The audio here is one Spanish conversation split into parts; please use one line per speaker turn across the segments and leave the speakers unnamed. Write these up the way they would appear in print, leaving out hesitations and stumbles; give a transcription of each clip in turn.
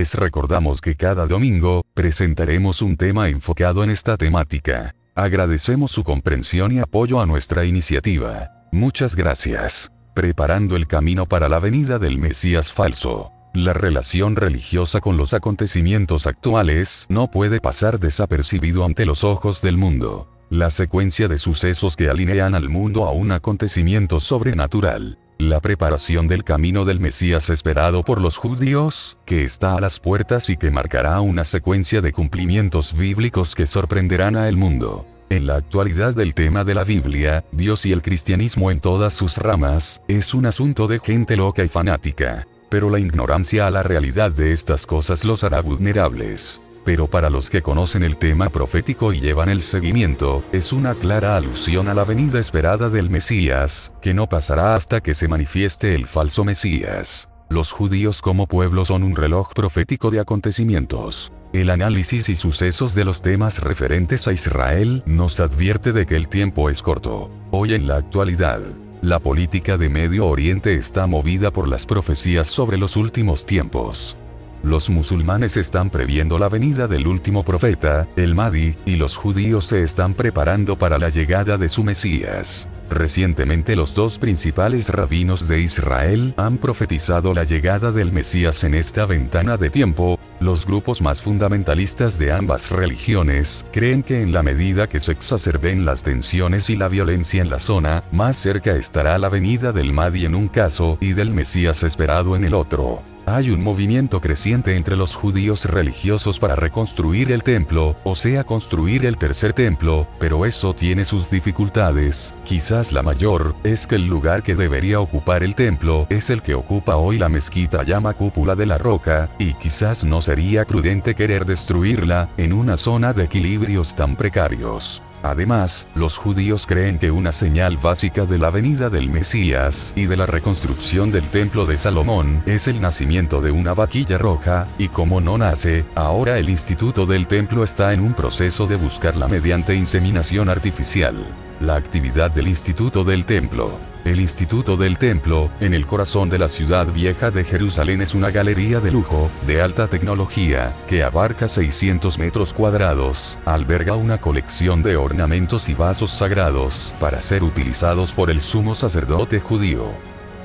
Les recordamos que cada domingo, presentaremos un tema enfocado en esta temática. Agradecemos su comprensión y apoyo a nuestra iniciativa. Muchas gracias. Preparando el camino para la venida del Mesías falso. La relación religiosa con los acontecimientos actuales no puede pasar desapercibido ante los ojos del mundo. La secuencia de sucesos que alinean al mundo a un acontecimiento sobrenatural. La preparación del camino del Mesías esperado por los judíos, que está a las puertas y que marcará una secuencia de cumplimientos bíblicos que sorprenderán a el mundo. En la actualidad del tema de la Biblia, Dios y el cristianismo en todas sus ramas, es un asunto de gente loca y fanática. Pero la ignorancia a la realidad de estas cosas los hará vulnerables. Pero para los que conocen el tema profético y llevan el seguimiento, es una clara alusión a la venida esperada del Mesías, que no pasará hasta que se manifieste el falso Mesías. Los judíos como pueblo son un reloj profético de acontecimientos. El análisis y sucesos de los temas referentes a Israel nos advierte de que el tiempo es corto. Hoy en la actualidad, la política de Medio Oriente está movida por las profecías sobre los últimos tiempos. Los musulmanes están previendo la venida del último profeta, el Mahdi, y los judíos se están preparando para la llegada de su Mesías. Recientemente los dos principales rabinos de Israel han profetizado la llegada del Mesías en esta ventana de tiempo. Los grupos más fundamentalistas de ambas religiones creen que en la medida que se exacerben las tensiones y la violencia en la zona, más cerca estará la venida del Mahdi en un caso y del Mesías esperado en el otro. Hay un movimiento creciente entre los judíos religiosos para reconstruir el templo, o sea construir el tercer templo, pero eso tiene sus dificultades. Quizás la mayor, es que el lugar que debería ocupar el templo, es el que ocupa hoy la mezquita llama Cúpula de la Roca, y quizás no sería prudente querer destruirla, en una zona de equilibrios tan precarios. Además, los judíos creen que una señal básica de la venida del Mesías y de la reconstrucción del templo de Salomón es el nacimiento de una vaquilla roja, y como no nace, ahora el instituto del templo está en un proceso de buscarla mediante inseminación artificial. La actividad del Instituto del Templo. El Instituto del Templo, en el corazón de la ciudad vieja de Jerusalén, es una galería de lujo, de alta tecnología, que abarca 600 metros cuadrados, alberga una colección de ornamentos y vasos sagrados, para ser utilizados por el sumo sacerdote judío.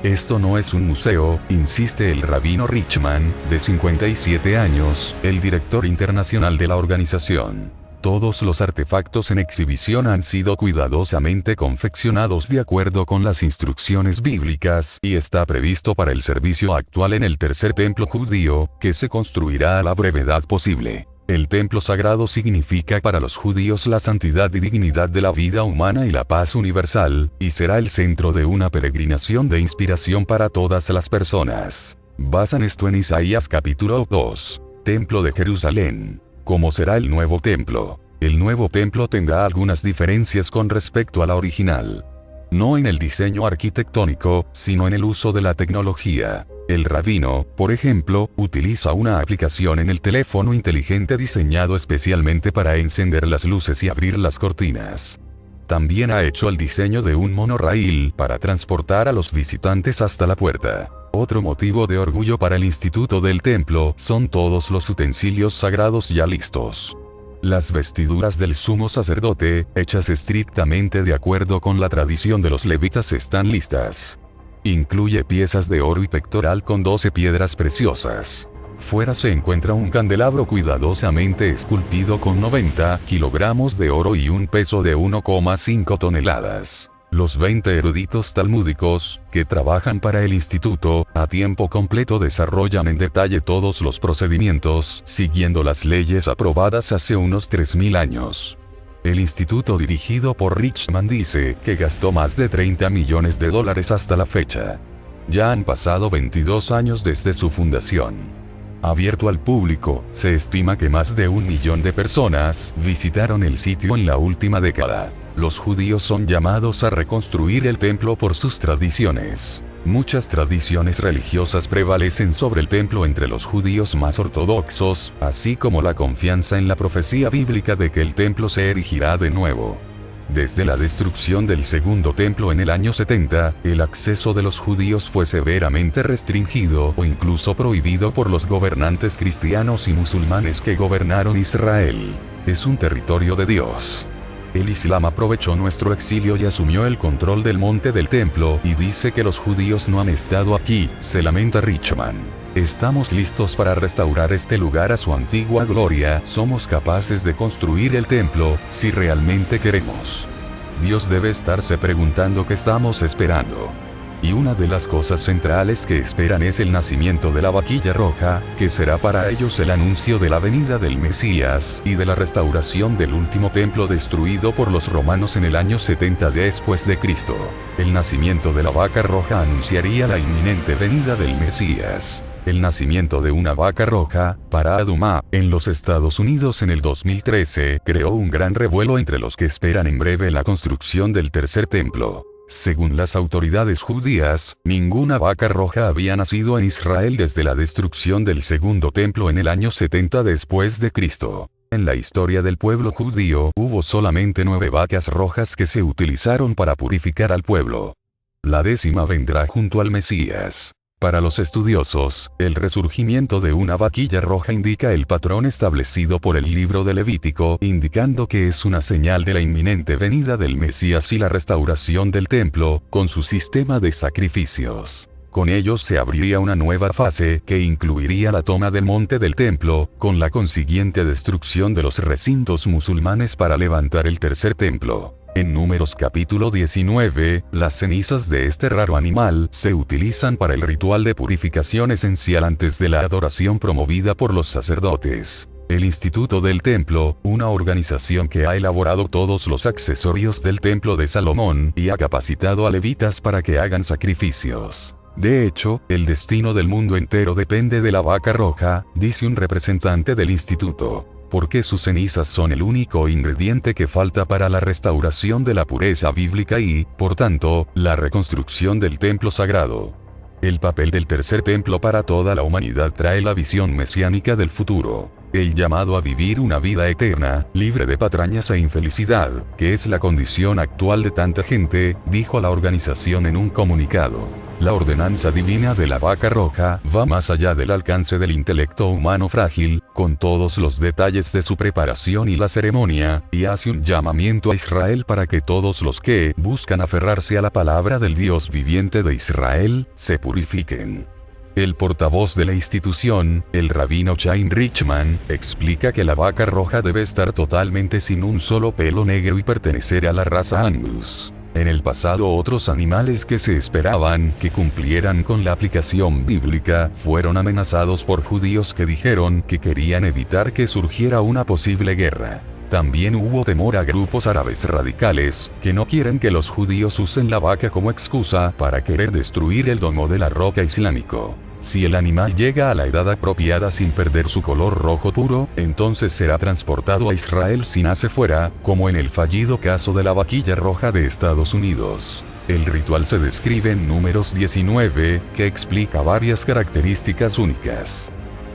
Esto no es un museo, insiste el rabino Richman, de 57 años, el director internacional de la organización. Todos los artefactos en exhibición han sido cuidadosamente confeccionados de acuerdo con las instrucciones bíblicas y está previsto para el servicio actual en el tercer templo judío, que se construirá a la brevedad posible. El templo sagrado significa para los judíos la santidad y dignidad de la vida humana y la paz universal, y será el centro de una peregrinación de inspiración para todas las personas. Basan esto en Isaías capítulo 2. Templo de Jerusalén. ¿Cómo será el nuevo templo? El nuevo templo tendrá algunas diferencias con respecto a la original. No en el diseño arquitectónico, sino en el uso de la tecnología. El rabino, por ejemplo, utiliza una aplicación en el teléfono inteligente diseñado especialmente para encender las luces y abrir las cortinas. También ha hecho el diseño de un monorraíl para transportar a los visitantes hasta la puerta. Otro motivo de orgullo para el Instituto del Templo son todos los utensilios sagrados ya listos. Las vestiduras del sumo sacerdote, hechas estrictamente de acuerdo con la tradición de los levitas, están listas. Incluye piezas de oro y pectoral con 12 piedras preciosas. Fuera se encuentra un candelabro cuidadosamente esculpido con 90 kilogramos de oro y un peso de 1,5 toneladas. Los 20 eruditos talmúdicos, que trabajan para el instituto, a tiempo completo desarrollan en detalle todos los procedimientos, siguiendo las leyes aprobadas hace unos 3000 años. El instituto dirigido por Richman dice que gastó más de $30 millones hasta la fecha. Ya han pasado 22 años desde su fundación. Abierto al público, se estima que más de 1 millón de personas visitaron el sitio en la última década. Los judíos son llamados a reconstruir el templo por sus tradiciones. Muchas tradiciones religiosas prevalecen sobre el templo entre los judíos más ortodoxos, así como la confianza en la profecía bíblica de que el templo se erigirá de nuevo. Desde la destrucción del segundo templo en el año 70, el acceso de los judíos fue severamente restringido o incluso prohibido por los gobernantes cristianos y musulmanes que gobernaron Israel. Es un territorio de Dios. El Islam aprovechó nuestro exilio y asumió el control del monte del templo y dice que los judíos no han estado aquí, se lamenta Richman. Estamos listos para restaurar este lugar a su antigua gloria, somos capaces de construir el templo, si realmente queremos. Dios debe estarse preguntando qué estamos esperando. Y una de las cosas centrales que esperan es el nacimiento de la vaquilla roja, que será para ellos el anuncio de la venida del Mesías y de la restauración del último templo destruido por los romanos en el año 70 después de Cristo. El nacimiento de la vaca roja anunciaría la inminente venida del Mesías. El nacimiento de una vaca roja, para Adumá, en los Estados Unidos en el 2013, creó un gran revuelo entre los que esperan en breve la construcción del tercer templo. Según las autoridades judías, ninguna vaca roja había nacido en Israel desde la destrucción del segundo templo en el año 70 después de Cristo. En la historia del pueblo judío hubo solamente 9 vacas rojas que se utilizaron para purificar al pueblo. La 10ª vendrá junto al Mesías. Para los estudiosos, el resurgimiento de una vaquilla roja indica el patrón establecido por el libro de Levítico, indicando que es una señal de la inminente venida del Mesías y la restauración del templo, con su sistema de sacrificios. Con ellos se abriría una nueva fase, que incluiría la toma del monte del templo, con la consiguiente destrucción de los recintos musulmanes para levantar el tercer templo. En Números capítulo 19, las cenizas de este raro animal se utilizan para el ritual de purificación esencial antes de la adoración promovida por los sacerdotes. El Instituto del Templo, una organización que ha elaborado todos los accesorios del Templo de Salomón y ha capacitado a levitas para que hagan sacrificios. De hecho, el destino del mundo entero depende de la vaca roja, dice un representante del instituto, porque sus cenizas son el único ingrediente que falta para la restauración de la pureza bíblica y, por tanto, la reconstrucción del templo sagrado. El papel del tercer templo para toda la humanidad trae la visión mesiánica del futuro. El llamado a vivir una vida eterna, libre de patrañas e infelicidad, que es la condición actual de tanta gente, dijo la organización en un comunicado. La ordenanza divina de la vaca roja va más allá del alcance del intelecto humano frágil, con todos los detalles de su preparación y la ceremonia, y hace un llamamiento a Israel para que todos los que buscan aferrarse a la palabra del Dios viviente de Israel, se purifiquen. El portavoz de la institución, el rabino Chaim Richman, explica que la vaca roja debe estar totalmente sin un solo pelo negro y pertenecer a la raza Angus. En el pasado otros animales que se esperaban que cumplieran con la aplicación bíblica fueron amenazados por judíos que dijeron que querían evitar que surgiera una posible guerra. También hubo temor a grupos árabes radicales, que no quieren que los judíos usen la vaca como excusa para querer destruir el domo de la roca islámico. Si el animal llega a la edad apropiada sin perder su color rojo puro, entonces será transportado a Israel si nace fuera, como en el fallido caso de la vaquilla roja de Estados Unidos. El ritual se describe en Números 19, que explica varias características únicas.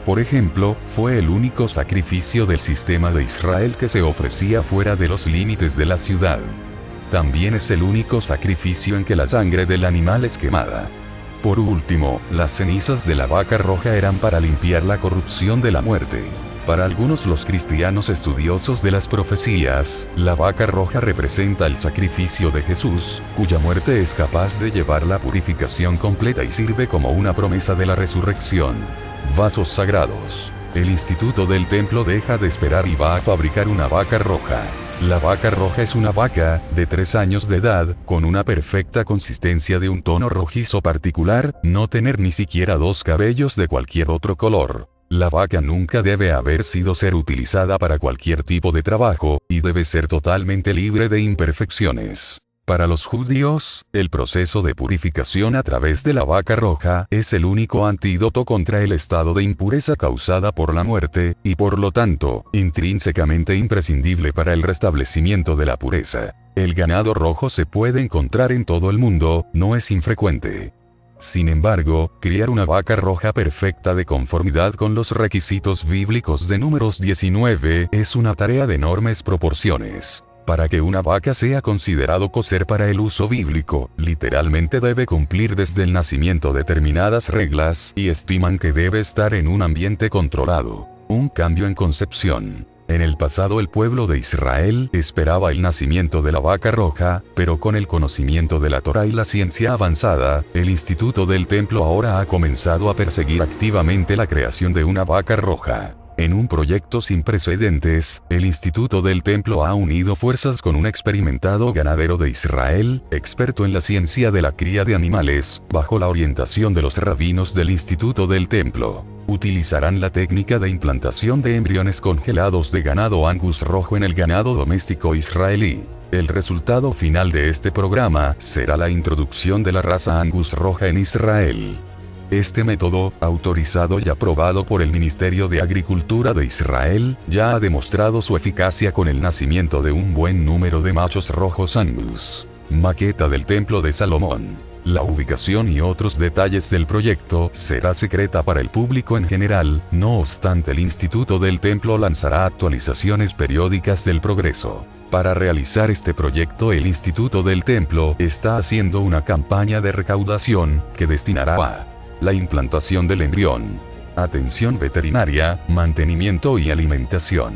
Por ejemplo, fue el único sacrificio del sistema de Israel que se ofrecía fuera de los límites de la ciudad. También es el único sacrificio en que la sangre del animal es quemada. Por último, las cenizas de la vaca roja eran para limpiar la corrupción de la muerte. Para algunos los cristianos estudiosos de las profecías, la vaca roja representa el sacrificio de Jesús, cuya muerte es capaz de llevar la purificación completa y sirve como una promesa de la resurrección. Vasos sagrados. El instituto del templo deja de esperar y va a fabricar una vaca roja. La vaca roja es una vaca, de 3 años de edad, con una perfecta consistencia de un tono rojizo particular, no tener ni siquiera 2 cabellos de cualquier otro color. La vaca nunca debe haber sido ser utilizada para cualquier tipo de trabajo, y debe ser totalmente libre de imperfecciones. Para los judíos, el proceso de purificación a través de la vaca roja es el único antídoto contra el estado de impureza causada por la muerte, y por lo tanto, intrínsecamente imprescindible para el restablecimiento de la pureza. El ganado rojo se puede encontrar en todo el mundo, no es infrecuente. Sin embargo, criar una vaca roja perfecta de conformidad con los requisitos bíblicos de Números 19 es una tarea de enormes proporciones. Para que una vaca sea considerado cocer para el uso bíblico, literalmente debe cumplir desde el nacimiento determinadas reglas, y estiman que debe estar en un ambiente controlado. Un cambio en concepción. En el pasado el pueblo de Israel esperaba el nacimiento de la vaca roja, pero con el conocimiento de la Torá y la ciencia avanzada, el Instituto del Templo ahora ha comenzado a perseguir activamente la creación de una vaca roja. En un proyecto sin precedentes, el Instituto del Templo ha unido fuerzas con un experimentado ganadero de Israel, experto en la ciencia de la cría de animales, bajo la orientación de los rabinos del Instituto del Templo. Utilizarán la técnica de implantación de embriones congelados de ganado Angus rojo en el ganado doméstico israelí. El resultado final de este programa será la introducción de la raza Angus roja en Israel. Este método, autorizado y aprobado por el Ministerio de Agricultura de Israel, ya ha demostrado su eficacia con el nacimiento de un buen número de machos rojos Angus. Maqueta del Templo de Salomón. La ubicación y otros detalles del proyecto será secreta para el público en general, no obstante el Instituto del Templo lanzará actualizaciones periódicas del progreso. Para realizar este proyecto el Instituto del Templo está haciendo una campaña de recaudación, que destinará a la implantación del embrión, atención veterinaria, mantenimiento y alimentación,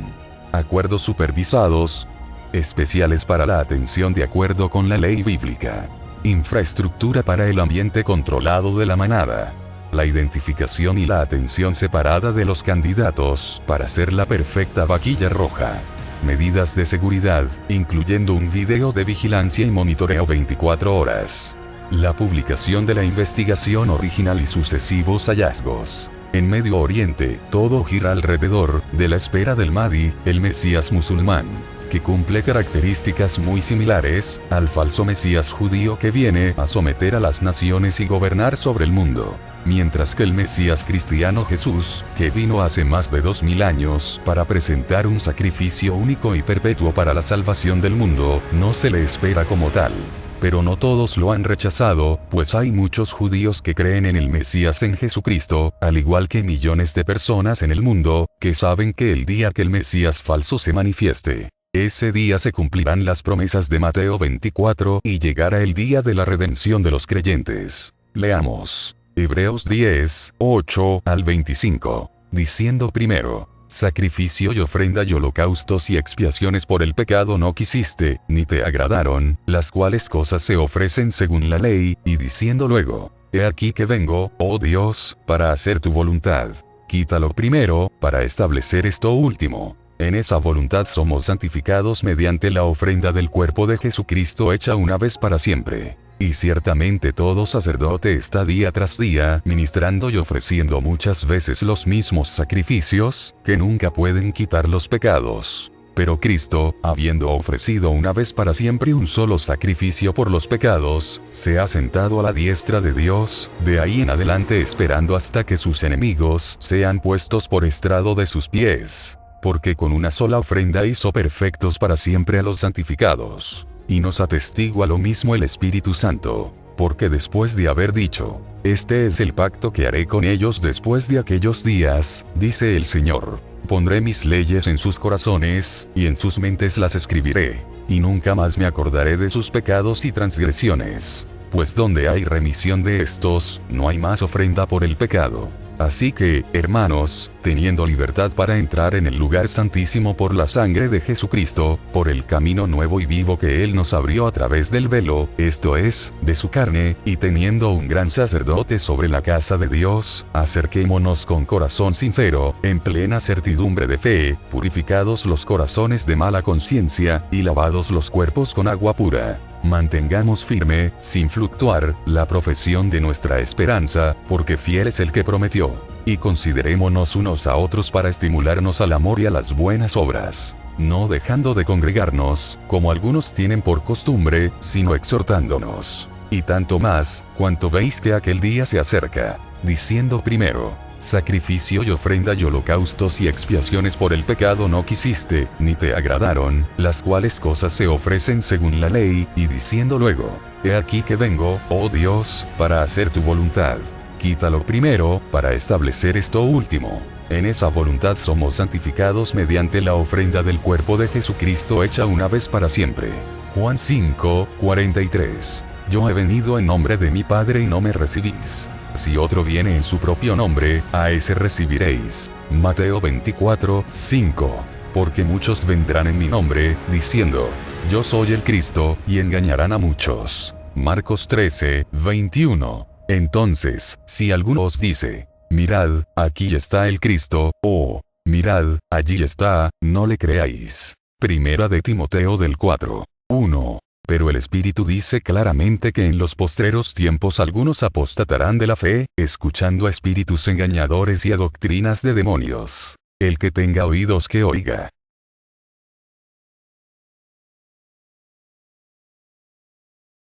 acuerdos supervisados, especiales para la atención de acuerdo con la ley bíblica, infraestructura para el ambiente controlado de la manada, la identificación y la atención separada de los candidatos para ser la perfecta vaquilla roja. Medidas de seguridad, incluyendo un video de vigilancia y monitoreo 24 horas. La publicación de la investigación original y sucesivos hallazgos. En Medio Oriente, todo gira alrededor de la espera del Mahdi, el Mesías musulmán, que cumple características muy similares al falso Mesías judío que viene a someter a las naciones y gobernar sobre el mundo. Mientras que el Mesías cristiano Jesús, que vino hace más de 2000 años para presentar un sacrificio único y perpetuo para la salvación del mundo, no se le espera como tal. Pero no todos lo han rechazado, pues hay muchos judíos que creen en el Mesías en Jesucristo, al igual que millones de personas en el mundo, que saben que el día que el Mesías falso se manifieste, ese día se cumplirán las promesas de Mateo 24 y llegará el día de la redención de los creyentes. Leamos. Hebreos 10, 8 al 25. Diciendo primero: sacrificio y ofrenda y holocaustos y expiaciones por el pecado no quisiste, ni te agradaron, las cuales cosas se ofrecen según la ley, y diciendo luego: he aquí que vengo, oh Dios, para hacer tu voluntad. Quítalo primero, para establecer esto último. En esa voluntad somos santificados mediante la ofrenda del cuerpo de Jesucristo hecha una vez para siempre. Y ciertamente todo sacerdote está día tras día ministrando y ofreciendo muchas veces los mismos sacrificios, que nunca pueden quitar los pecados. Pero Cristo, habiendo ofrecido una vez para siempre un solo sacrificio por los pecados, se ha sentado a la diestra de Dios, de ahí en adelante esperando hasta que sus enemigos sean puestos por estrado de sus pies. Porque con una sola ofrenda hizo perfectos para siempre a los santificados. Y nos atestigua lo mismo el Espíritu Santo. Porque después de haber dicho: este es el pacto que haré con ellos después de aquellos días, dice el Señor, pondré mis leyes en sus corazones, y en sus mentes las escribiré, y nunca más me acordaré de sus pecados y transgresiones. Pues donde hay remisión de estos, no hay más ofrenda por el pecado. Así que, hermanos, teniendo libertad para entrar en el lugar santísimo por la sangre de Jesucristo, por el camino nuevo y vivo que Él nos abrió a través del velo, esto es, de su carne, y teniendo un gran sacerdote sobre la casa de Dios, acerquémonos con corazón sincero, en plena certidumbre de fe, purificados los corazones de mala conciencia, y lavados los cuerpos con agua pura. Mantengamos firme, sin fluctuar, la profesión de nuestra esperanza, porque fiel es el que prometió. Y considerémonos unos a otros para estimularnos al amor y a las buenas obras, no dejando de congregarnos, como algunos tienen por costumbre, sino exhortándonos. Y tanto más, cuanto veis que aquel día se acerca. Diciendo primero: sacrificio y ofrenda y holocaustos y expiaciones por el pecado no quisiste, ni te agradaron, las cuales cosas se ofrecen según la ley, y diciendo luego: he aquí que vengo, oh Dios, para hacer tu voluntad. Quítalo primero, para establecer esto último. En esa voluntad somos santificados mediante la ofrenda del cuerpo de Jesucristo hecha una vez para siempre. Juan 5, 43. Yo he venido en nombre de mi Padre y no me recibís. Si otro viene en su propio nombre, a ese recibiréis. Mateo 24, 5. Porque muchos vendrán en mi nombre, diciendo, yo soy el Cristo, y engañarán a muchos. Marcos 13, 21. Entonces, si alguno os dice, mirad, aquí está el Cristo, o, mirad, allí está, no le creáis. Primera de Timoteo del 4, 1. Pero el Espíritu dice claramente que en los postreros tiempos algunos apostatarán de la fe, escuchando a espíritus engañadores y a doctrinas de demonios. El que tenga oídos que oiga.